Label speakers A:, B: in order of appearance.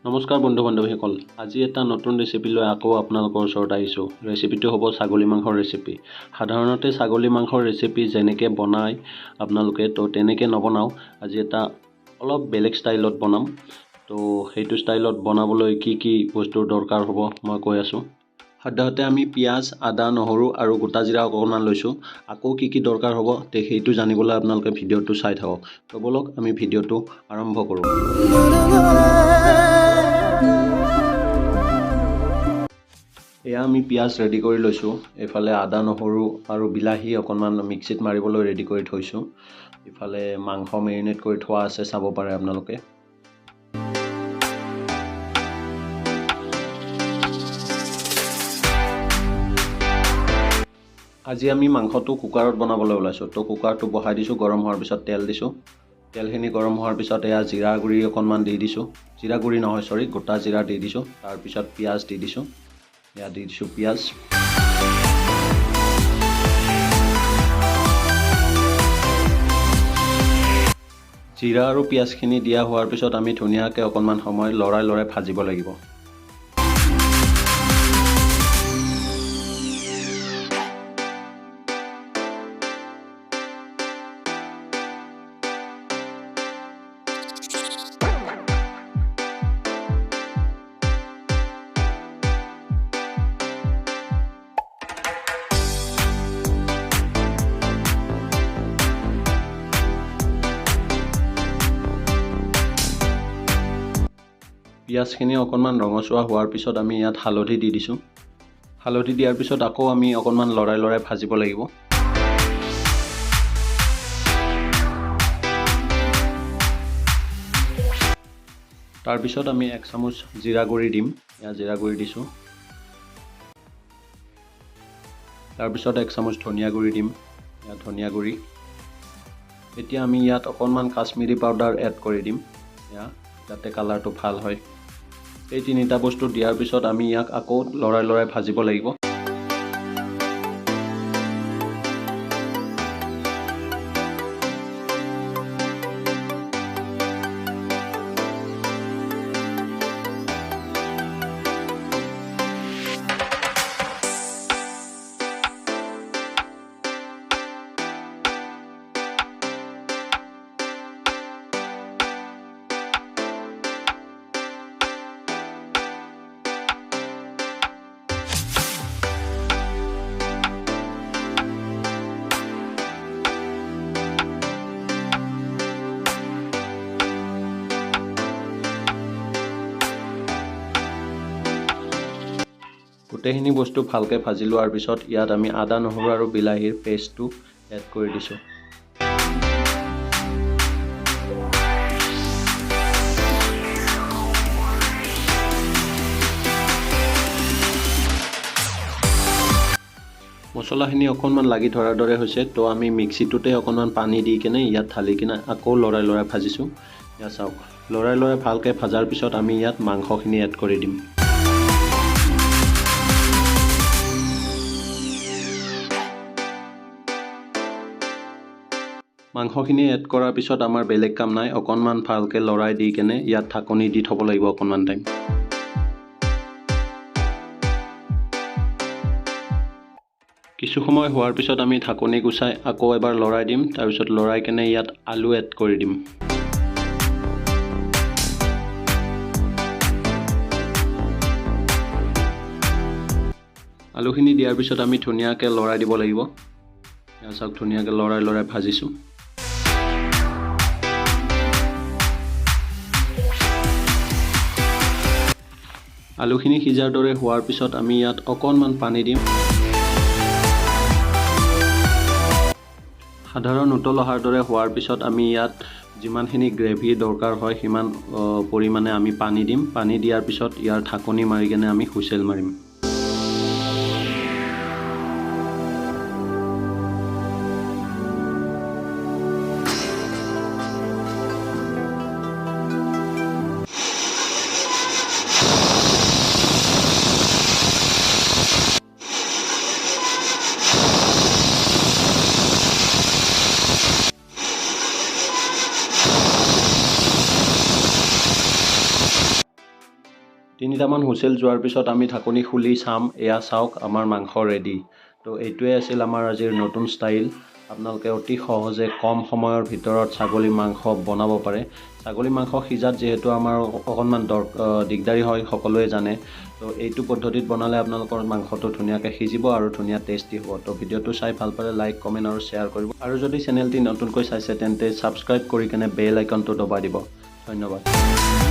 A: নমস্কাৰ বন্ধু বান্ধৱীসকল, আজি এটা নতুন ৰেচিপি লৈ আকৌ আপোনালোকৰ ওচৰত আহিছোঁ। ৰেচিপিটো হ'ব ছাগলী মাংসৰ ৰেচিপি। সাধাৰণতে ছাগলী মাংসৰ ৰেচিপি যেনেকৈ বনায় আপোনালোকে তেনেকৈ নবনাওঁ। আজি এটা অলপ বেলেগ ষ্টাইলত বনাম। সেইটো ষ্টাইলত বনাবলৈ কি বস্তুৰ দৰকাৰ হ'ব মই কৈ আছোঁ। সাধাৰণতে আমি পিঁয়াজ, আদা, নহৰু আৰু গোটা জিৰা অকণমান লৈছোঁ। আকৌ কি দৰকাৰ হ'ব সেইটো জানিবলৈ আপোনালোকে ভিডিঅ'টো চাই থাকক। ব'লক আমি ভিডিঅ'টো আৰম্ভ কৰোঁ। এয়া আমি পিঁয়াজ ৰেডি কৰি লৈছোঁ। এইফালে আদা, নহৰু আৰু বিলাহী অকণমান মিক্সিত মাৰিবলৈ ৰেডি কৰি থৈছোঁ। ইফালে মাংস মেৰিনেট কৰি থোৱা আছে, চাব পাৰে আপোনালোকে। আজি আমি মাংসটো কুকাৰত বনাবলৈ ওলাইছোঁ। কুকাৰটো বহাই দিছোঁ। গৰম হোৱাৰ পিছত তেল দিছোঁ। তেলখিনি গৰম হোৱাৰ পিছত এয়া জিৰা গুড়ি অকণমান দি দিছোঁ। জিৰা গুড়ি নহয়, গোটা জিৰা দি দিছোঁ। তাৰপিছত পিঁয়াজ দি দিছোঁ। এয়া দি দিছোঁ পিঁয়াজ। জিৰা আৰু পিঁয়াজখিনি দিয়া হোৱাৰ পিছত আমি ধুনীয়াকৈ অকণমান সময় লৰাই ভাজিব লাগিব। পিঁয়াজখিনি অকণমান ৰঙচুৱা হোৱাৰ পিছত আমি ইয়াত হালধি দি দিছোঁ। হালধি দিয়াৰ পিছত আকৌ আমি অকণমান লৰাই ভাজিব লাগিব। তাৰপিছত আমি 1 চামুচ জিৰা গুড়ি দিম। ইয়াত জিৰা গুড়ি দিছোঁ। তাৰপিছত 1 চামুচ ধনিয়া গুড়ি দিম। ইয়াত ধনিয়া গুড়ি। এতিয়া আমি ইয়াত অকণমান কাশ্মীৰী পাউডাৰ এড কৰি দিম, যাতে কালাৰটো ভাল হয়। এই তিনিটা বস্তু দিয়াৰ পিছত আমি ইয়াক আকৌ লৰাই ভাজিব লাগিব। গোটেইখিনি বস্তু ভালকৈ ভাজি লোৱাৰ পিছত ইয়াত আমি আদা, নহৰু আৰু বিলাহীৰ পেষ্টটো এড কৰি দিছোঁ। মছলাখিনি অকণমান লাগি ধৰাৰ দৰে হৈছে, আমি মিক্সিটোতে অকণমান পানী দি কেনে ইয়াত ঢালি কিনে আকৌ লৰাই ভাজিছোঁ। ইয়াত চাওক, লৰাই ভালকৈ ভাজাৰ পিছত আমি ইয়াত মাংসখিনি এড কৰি দিম। মাংসখিনি এড কৰাৰ পিছত আমাৰ বেলেগ কাম নাই, অকণমান ভালকৈ লৰাই দি কেনে ইয়াত ঢাকনি দি থ'ব লাগিব অকণমান টাইম। কিছু সময় হোৱাৰ পিছত আমি ঢাকনি গুচাই আকৌ এবাৰ লৰাই দিম। তাৰপিছত লৰাই কেনে ইয়াত আলু এড কৰি দিম। আলুখিনি দিয়াৰ পিছত আমি ধুনীয়াকৈ লৰাই দিব লাগিব। চাওক, ধুনীয়াকৈ লৰাই ভাজিছোঁ। আলুখিনি সিজাৰ দৰে হোৱাৰ পিছত আমি ইয়াত অকণমান পানী দিম। সাধাৰণ উতল অহাৰ দৰে হোৱাৰ পিছত আমি ইয়াত যিমানখিনি গ্ৰেভি দৰকাৰ হয় সিমান পৰিমাণে আমি পানী দিম। পানী দিয়াৰ পিছত ইয়াৰ ঢাকনি মাৰি কেনে আমি হুইচেল মাৰিম। তিনিটামান হুইচেল যোৱাৰ পিছত আমি ঢাকনি খুলি চাম। এয়া চাওক আমাৰ মাংস ৰেডি। তো এইটোৱে আছিল আমাৰ আজিৰ নতুন ষ্টাইল। আপোনালোকে অতি সহজে কম সময়ৰ ভিতৰত ছাগলী মাংস বনাব পাৰে। ছাগলী মাংস সিজাত যিহেতু আমাৰ অকণমান দিগদাৰী হয়, সকলোৱে জানে। তো এইটো পদ্ধতিত বনালে আপোনালোকৰ মাংসটো ধুনীয়াকৈ সিজিব আৰু ধুনীয়া টেষ্টি হ'ব। তো ভিডিঅ'টো চাই ভাল পালে লাইক, কমেণ্ট আৰু শ্বেয়াৰ কৰিব। আৰু যদি চেনেলটি নতুনকৈ চাইছে তেন্তে ছাবস্ক্ৰাইব কৰি কেনে বেল আইকনটো দবাই দিব। ধন্যবাদ।